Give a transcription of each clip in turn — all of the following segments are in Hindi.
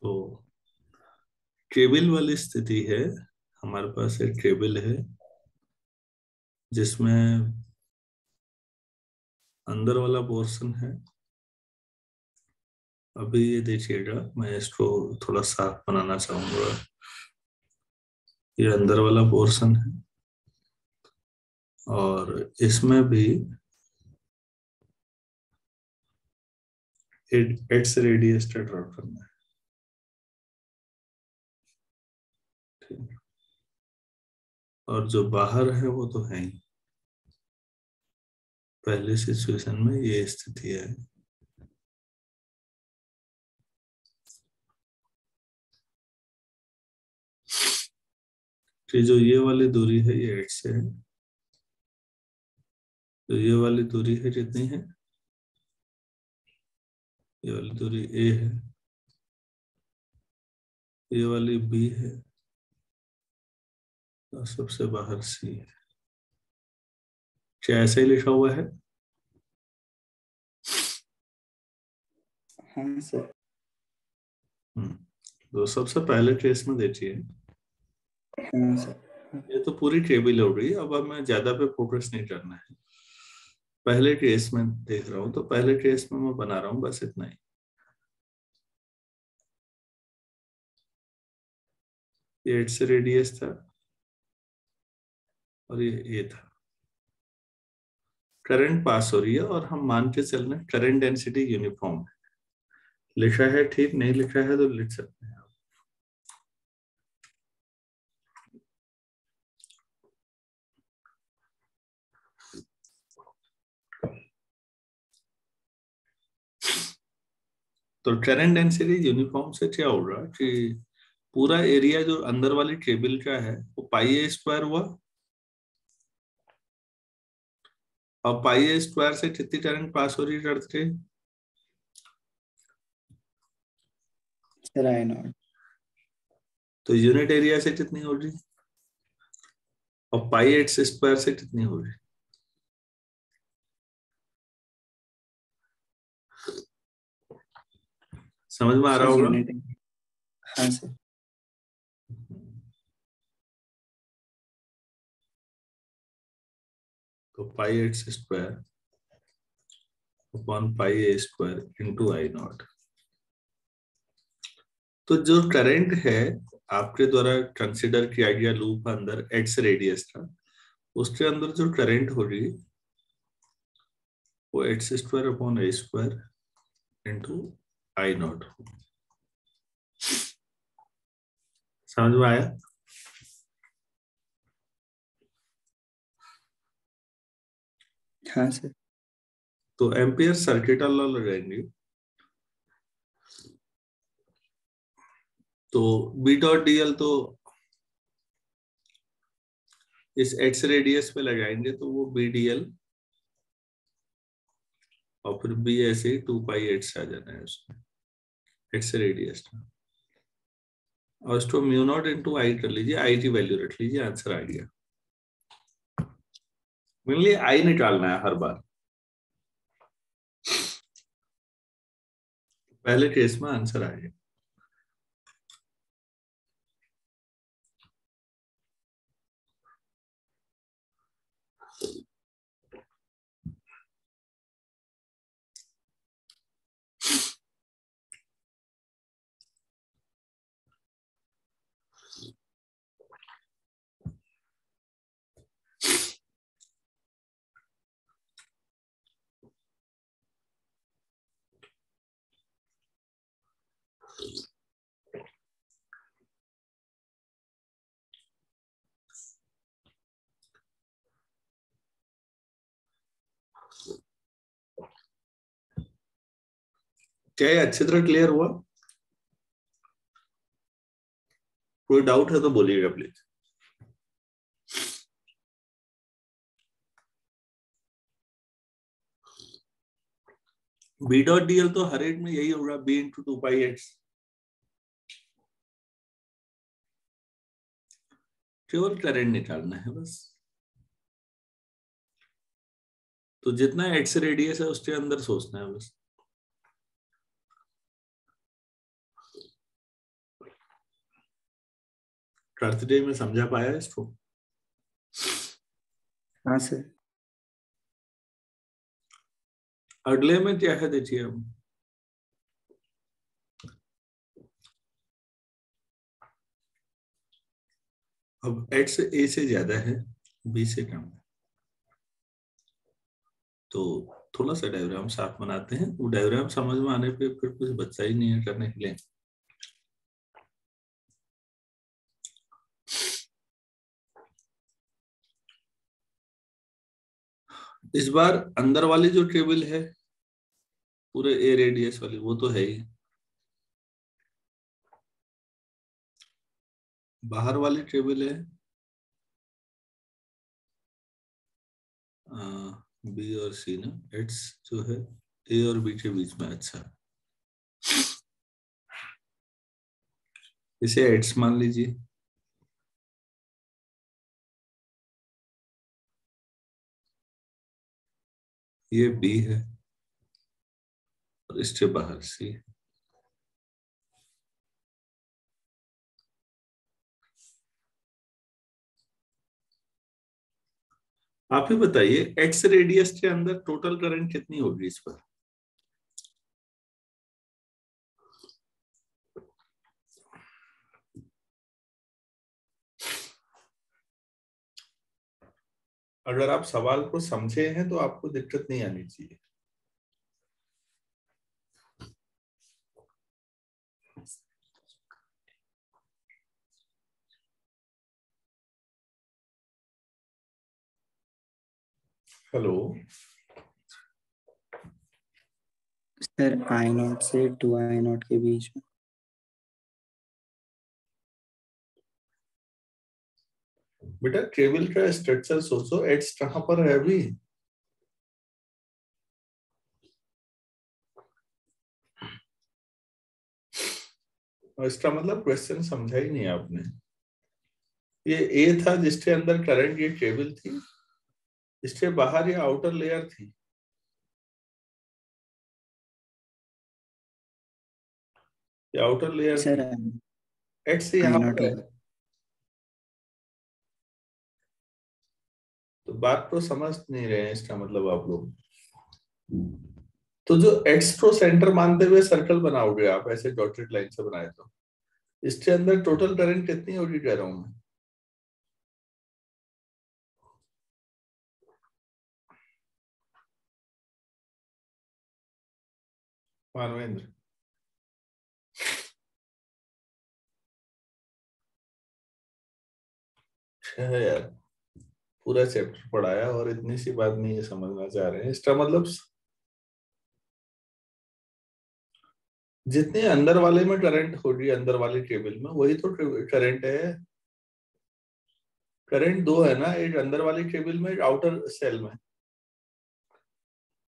तो ट्रेबल वाली स्थिति है, हमारे पास एक ट्रेबल है जिसमें अंदर वाला पोर्शन है। अभी ये देखिएगा, मैं इसको थोड़ा साफ बनाना चाहूंगा। ये अंदर वाला पोर्शन है और इसमें भी एक्स रेडियस का ड्रॉ करना है। ठीक है। और जो बाहर है वो तो है ही, पहली सिचुएशन में ये स्थिति है। कि जो ये वाली दूरी है ये एक्स से है, तो ये वाली दूरी है कितनी है, ये वाली दूरी ए है, ये वाली बी है और सबसे बाहर सी है। क्या ऐसे ही लिखा हुआ है? हाँ सर। तो सबसे पहले केस में देखिए, हाँ सर। ये तो पूरी टेबल हो गई। अब हमें ज्यादा पे फोकस नहीं करना है। पहले केस में देख रहा हूं, तो पहले केस में मैं बना रहा हूं बस इतना ही। ये एट से रेडियस था और ये था। करंट पास हो रही है और हम मान के चल रहे हैं करंट डेंसिटी यूनिफॉर्म है। लिखा है ठीक, नहीं लिखा है तो लिख सकते हैं आप। तो करंट डेंसिटी यूनिफॉर्म से क्या होगा कि पूरा एरिया जो अंदर वाली टेबल का है वो पाई ए स्क्वायर हुआ, और पाई ए स्क्वायर से कितनी करंट पास हो रही है करते? Sir I naught. तो यूनिट एरिया से कितनी हो रही, और पाई एक्स स्क्वायर से कितनी हो रही? समझ में आ रहा सर होगा? यूनिट। हाँ सर। तो pi x square upon pi a square into I naught. तो जो करंट है आपके द्वारा कंसिडर किया गया लूप अंदर एक्स रेडियस था, उसके अंदर जो करंट हो रही वो x square upon A square into I not. समझ में आया? हाँ सर। तो एम्पियर सर्किट लॉ लगाएंगे। तो बी डॉट डीएल तो इस एक्स रेडियस पे लगाएंगे तो वो बी डीएल, और फिर बी ऐसे ही 2 पाई एक्स आ जाना है उसमें, एक्स रेडियस था। और इसको म्यू नॉट इंटू आई कर लीजिए, आई की वैल्यू रख लीजिए, आंसर आ गया। मेनली आई निकालना है हर बार। पहले केस में आंसर आ गया। क्या ये अच्छी तरह क्लियर हुआ? कोई डाउट है तो बोलिएगा प्लीज। बी डॉट डीएल तो हर एक में यही होगा, बी इंटू 2 पाई एक्स। केवल करंट निकालना है बस। तो जितना एक्स रेडियस है उसके अंदर सोचना है बस। थर्सडे में समझा पाया इसको? हाँ सर। अगले में क्या है देखिए, हम अब एक्स ए से ज्यादा है, बी से कम है, तो थोड़ा सा डायग्राम साफ बनाते हैं। वो डायग्राम समझ में आने पे फिर कुछ बच्चा ही नहीं है करने के लिए। इस बार अंदर वाली जो टेबल है पूरे ए रेडियस वाली, वो तो है ही। बाहर वाली टेबल है बी और सी ना, एट्स जो है ए और बी के बीच में। अच्छा, इसे एट्स मान लीजिए, ये बी है और इसके बाहर सी है। आप ही बताइए, एक्स रेडियस के अंदर टोटल करंट कितनी होगी इस पर? अगर आप सवाल को समझे हैं तो आपको दिक्कत नहीं आनी चाहिए। हेलो सर आई नॉट से 2i0 के बीच में। बेटा, टेबल का स्ट्रक्चर सोचो, एक्स कहां पर है अभी? और इसका मतलब क्वेश्चन समझा ही नहीं आपने। ये ए था जिसके अंदर करंट, ये टेबल थी, इसके बाहर ये आउटर लेयर थी। ये आउटर लेयर सर थी, एक्स यहाँ i0 पर है। होगा। तो बात को समझ नहीं रहे हैं, इसका मतलब आप लोग। तो जो एक्स को सेंटर मानते हुए सर्कल बनाओगे आप, ऐसे डॉटेड लाइन से बनाए, तो इसके अंदर टोटल करंट कितनी होगी कह रहा हूं मैं? मानवेंद्र, है यार, पूरा चैप्टर पढ़ाया और इतनी सी बात नहीं है समझना चाह रहे हैं। इसका मतलब जितने अंदर वाले में करंट होगी, अंदर वाली टेबल में, वही तो करंट है। करंट दो है ना, एक अंदर वाली टेबल में, एक आउटर सेल में।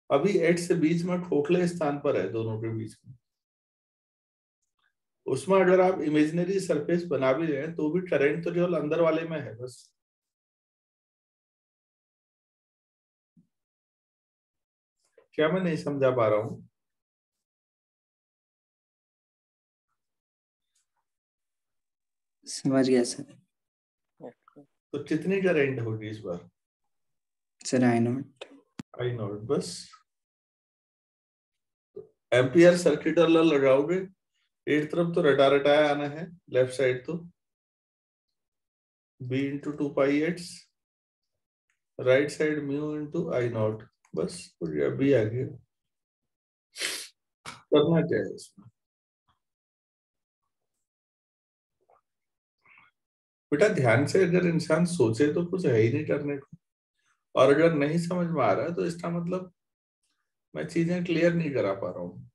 अभी एट से बीच में खोखले स्थान पर है, दोनों के बीच में। उसमें अगर आप इमेजिनरी सरफेस बना भी रहे हैं तो भी करंट तो केवल अंदर वाले में है बस। क्या मैं नहीं समझा पा रहा हूं? समझ गया सर। तो कितनी करंट होगी इस बार? Sir i0। आई नॉट बस। एम्पियर सर्किट लगाओगे, एक तरफ तो रटा रटाया आना है, लेफ्ट साइड तो b into 2 pi x, right side mu into I naught. बस हो गया, b आ गया। करना क्या है इसमें? बेटा ध्यान से अगर इंसान सोचे तो कुछ है ही नहीं करने को। और अगर नहीं समझ में आ रहा है तो इसका मतलब मैं चीजें क्लियर नहीं करा पा रहा हूँ।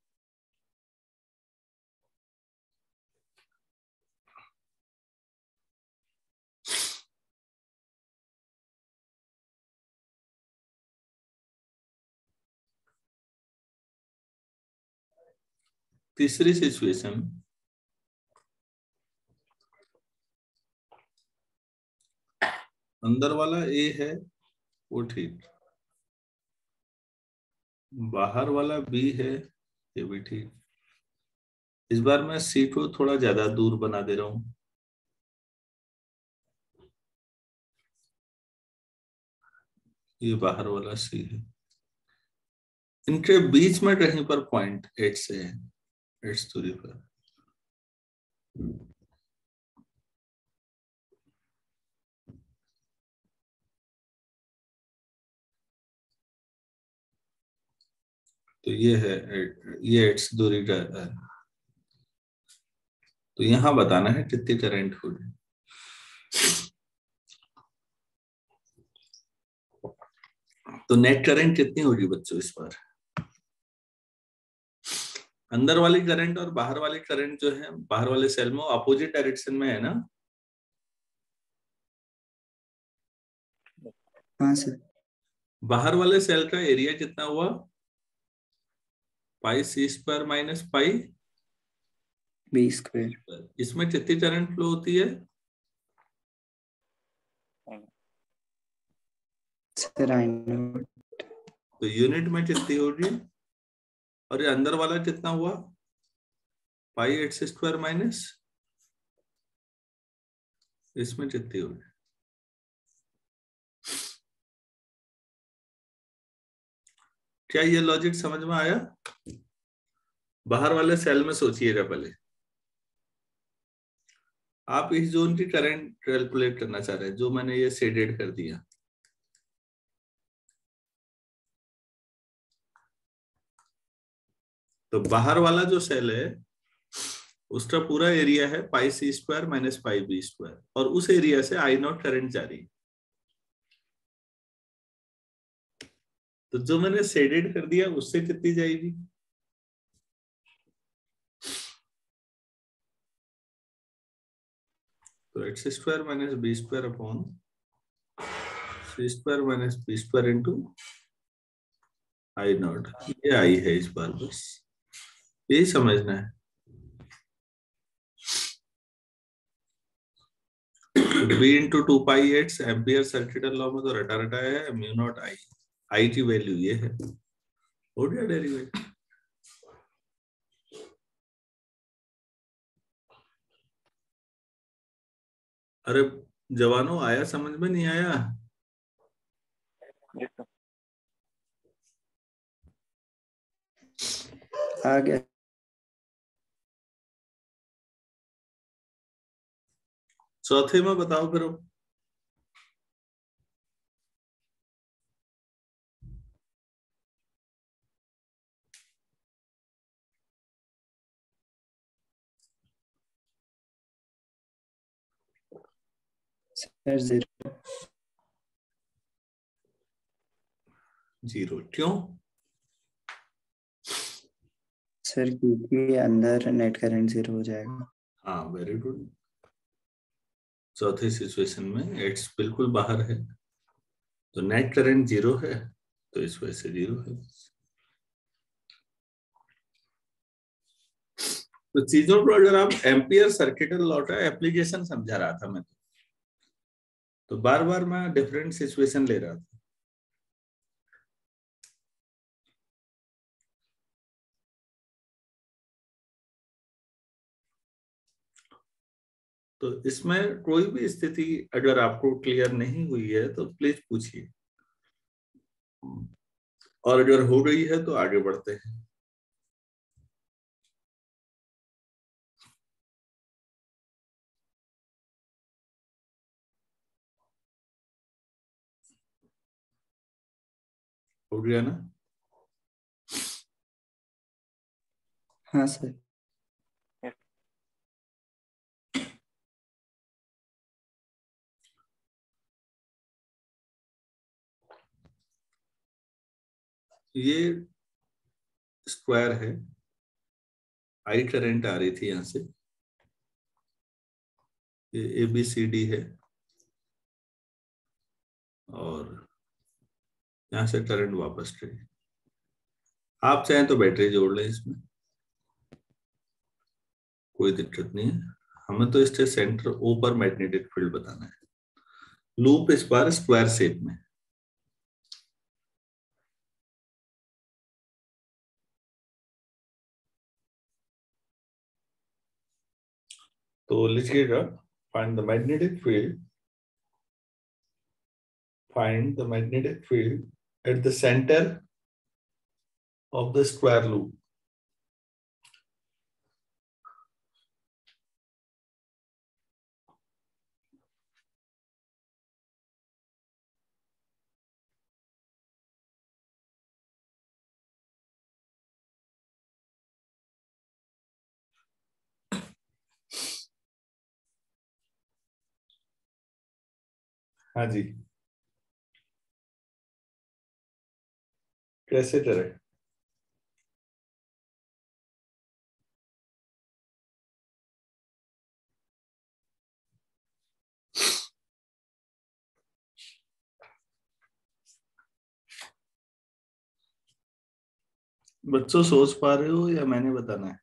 तीसरी सिचुएशन, अंदर वाला ए है वो ठीक, बाहर वाला बी है ये भी ठीक। इस बार मैं सी को थोड़ा ज्यादा दूर बना दे रहा हूं। ये बाहर वाला सी है, इनके बीच में कहीं पर पॉइंट 8 से है, 8 दूरी पर। तो ये है, ये 8 दूरी का है। तो यहां बताना है कितनी करंट होगी। तो नेट करंट कितनी होगी बच्चों इस बार? अंदर वाली करंट और बाहर वाली करंट जो है बाहर वाले सेल में अपोजिट डायरेक्शन में है ना? हाँ सर। बाहर वाले सेल का एरिया कितना हुआ? Pi c square minus pi b square. इसमें कितनी करंट फ्लो होती है सर? I naught. तो यूनिट में कितनी होगी? और ये अंदर वाला कितना हुआ? पाई एक्स स्क्वायर माइनस इसमें कितनी होगी? क्या ये लॉजिक समझ में आया? बाहर वाले सेल में सोचिएगा पहले, आप इस जोन की करंट कैलकुलेट करना चाह रहे हैं जो मैंने ये शेडेड कर दिया। तो बाहर वाला जो सेल है उसका पूरा एरिया है pi c square minus pi b square, और उस एरिया से आई नॉट करंट जा रही है। तो जो मैंने शेडेड कर दिया उससे कितनी जाएगी? तो X square minus B square upon C square minus B square into I naught. ये आई है इस बार, बस यही समझना है। B into 2 pi X ampere circuit law में तो रटा रटा है, म्यू नॉट आई, आई की वैल्यू ये है, हो गया डेरिवेटिव। अरे जवानों, आया समझ में नहीं आया? आ गया। चौथे में बताओ फिर। सर 0। जीरो क्यों? सर क्योंकि अंदर नेट करंट 0 हो जाएगा। हाँ वेरी गुड। चौथे सिचुएशन में एक्स बिल्कुल बाहर है तो नेट करंट 0 है, तो इस वजह से 0 है। तो चीजों को अगर आप एम्पियर सर्किट लॉ का एप्लीकेशन समझा रहा था मैं, तो बार बार मैं डिफरेंट सिचुएशन ले रहा था। तो इसमें कोई भी स्थिति अगर आपको क्लियर नहीं हुई है तो प्लीज पूछिए, और अगर हो गई है तो आगे बढ़ते हैं। हो गया ना? हाँ सर। ये स्क्वायर है, आई करंट आ रही थी यहां से, ये ए बी सी डी है, और यहां से करंट वापस गई। आप चाहें तो बैटरी जोड़ लें इसमें, कोई दिक्कत नहीं है। हमें तो इसके सेंटर ओ पर मैग्नेटिक फील्ड बताना है। लूप इस बार स्क्वायर शेप में। तो लिखिएगा, find the magnetic field find the magnetic field at the center of the square loop. हाँ जी, कैसे करें? बच्चों सोच पा रहे हो या मैंने बताना है?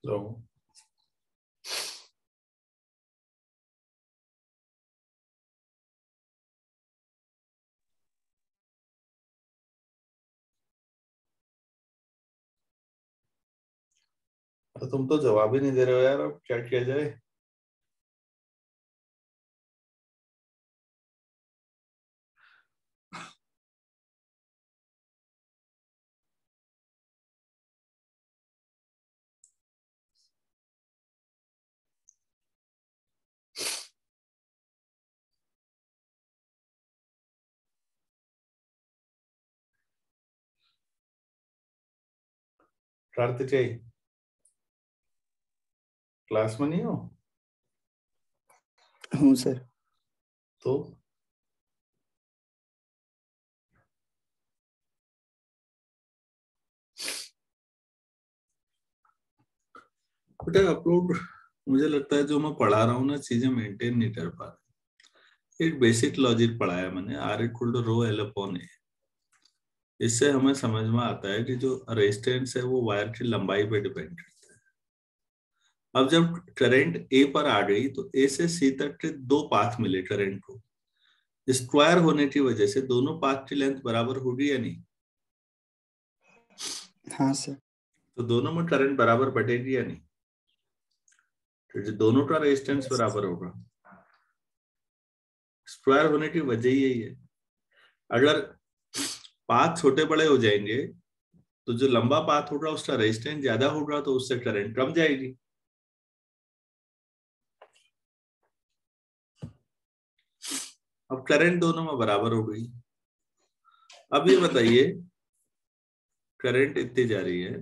लो, तो तुम तो जवाब ही नहीं दे रहे हो यार, अब क्या किया जाए? कार्तिकेय, क्लास में नहीं हो? हूँ सर। तो बेटा अपलोड, मुझे लगता है जो मैं पढ़ा रहा हूँ ना, चीजें मेंटेन नहीं कर पा रहे। एक बेसिक लॉजिक पढ़ाया मैंने, R equal to rho L upon A. इससे हमें समझ में आता है कि जो रेजिस्टेंस है वो वायर की लंबाई पे डिपेंड करता है। अब जब करंट ए पर आ गई तो ए से सी तक के दो पाथ मिले करंट को, स्क्वायर होने की वजह से दोनों पाथ की लेंथ बराबर होगी या नहीं? हाँ सर। तो दोनों में करंट बराबर बटेगी या नहीं? तो जो दोनों का रेजिस्टेंस यस। बराबर होगा। स्क्वायर होने की वजह यही है। अगर पाथ छोटे बड़े हो जाएंगे तो जो लंबा पाथ होगा उसका रेजिस्टेंस ज्यादा होगा, तो उससे करंट कम जाएगी। अब करंट दोनों में बराबर हो गई। अब ये बताइए, करंट इतनी जा रही है,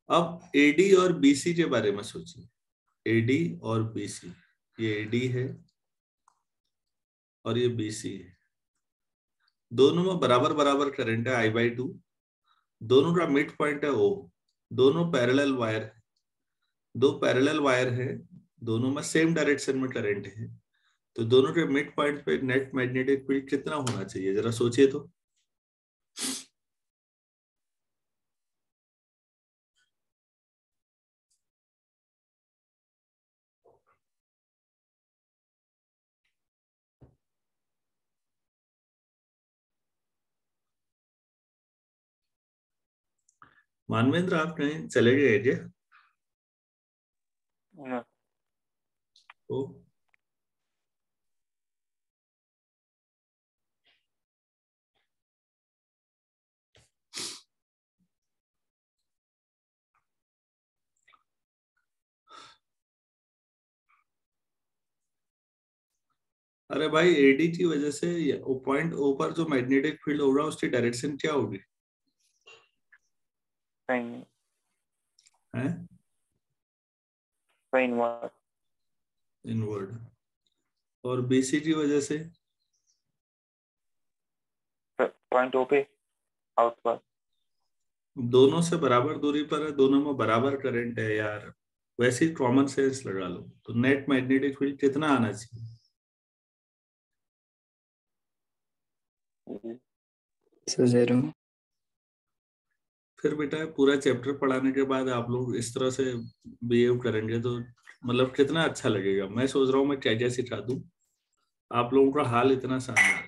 अब एडी और बीसी के बारे में सोचिए। एडी और बीसी, ये एडी है और ये बीसी है। दोनों में बराबर बराबर करंट है I/2। दोनों का मिड पॉइंट है O। दोनों पैरेलल वायर है, दो पैरेलल वायर है, दोनों में सेम डायरेक्शन में करंट है। तो दोनों के मिड पॉइंट पे नेट मैग्नेटिक फील्ड कितना होना चाहिए, जरा सोचिए तो। मानवेंद्र, आप कहीं चले गए क्या? ओ, अरे भाई, एडी की वजह से पॉइंट ओ पर जो मैग्नेटिक फील्ड होगा उसकी डायरेक्शन क्या होगी? है इनवर्ड। इनवर्ड। और बीसी की वजह से पॉइंट ओ पे आउट पर। दोनों से बराबर दूरी पर है, दोनों में बराबर करंट है यार, वैसे ही कॉमन सेंस लगा लो। तो नेट मैग्नेटिक फील्ड कितना आना चाहिए? 0। फिर बेटा पूरा चैप्टर पढ़ाने के बाद आप लोग इस तरह से बिहेव करेंगे तो मतलब कितना अच्छा लगेगा। मैं सोच रहा हूँ मैं क्या क्या सिखा दूं, आप लोगों का हाल इतना शानदार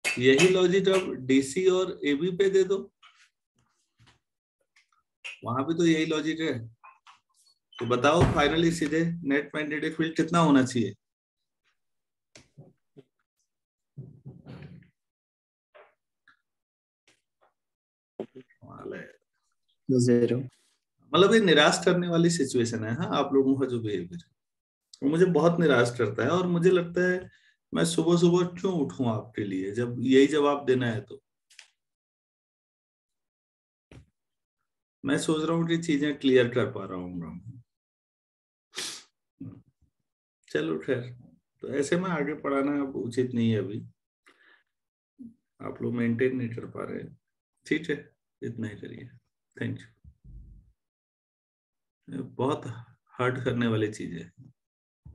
है। यही लॉजिक अब डीसी और एबी पे दे दो, वहां पे तो यही लॉजिक है। तो बताओ फाइनली सीधे नेट मैग्नेटिक फील्ड कितना होना चाहिए? है 0। मतलब ये निराश करने वाली सिचुएशन है। हाँ, आप लोगों का जो बिहेवियर है वो मुझे बहुत निराश करता है, और मुझे लगता है मैं सुबह सुबह क्यों उठूं आपके लिए जब यही जवाब देना है। तो मैं सोच रहा हूँ कि चीजें क्लियर कर पा रहा हूँ। चलो खैर, तो ऐसे में आगे पढ़ाना अब उचित नहीं है अभी, आप लोग मेंटेन नहीं कर पा रहे। ठीक है, इतना ही करिए। Thank you. बहुत हर्ट करने वाली चीज है।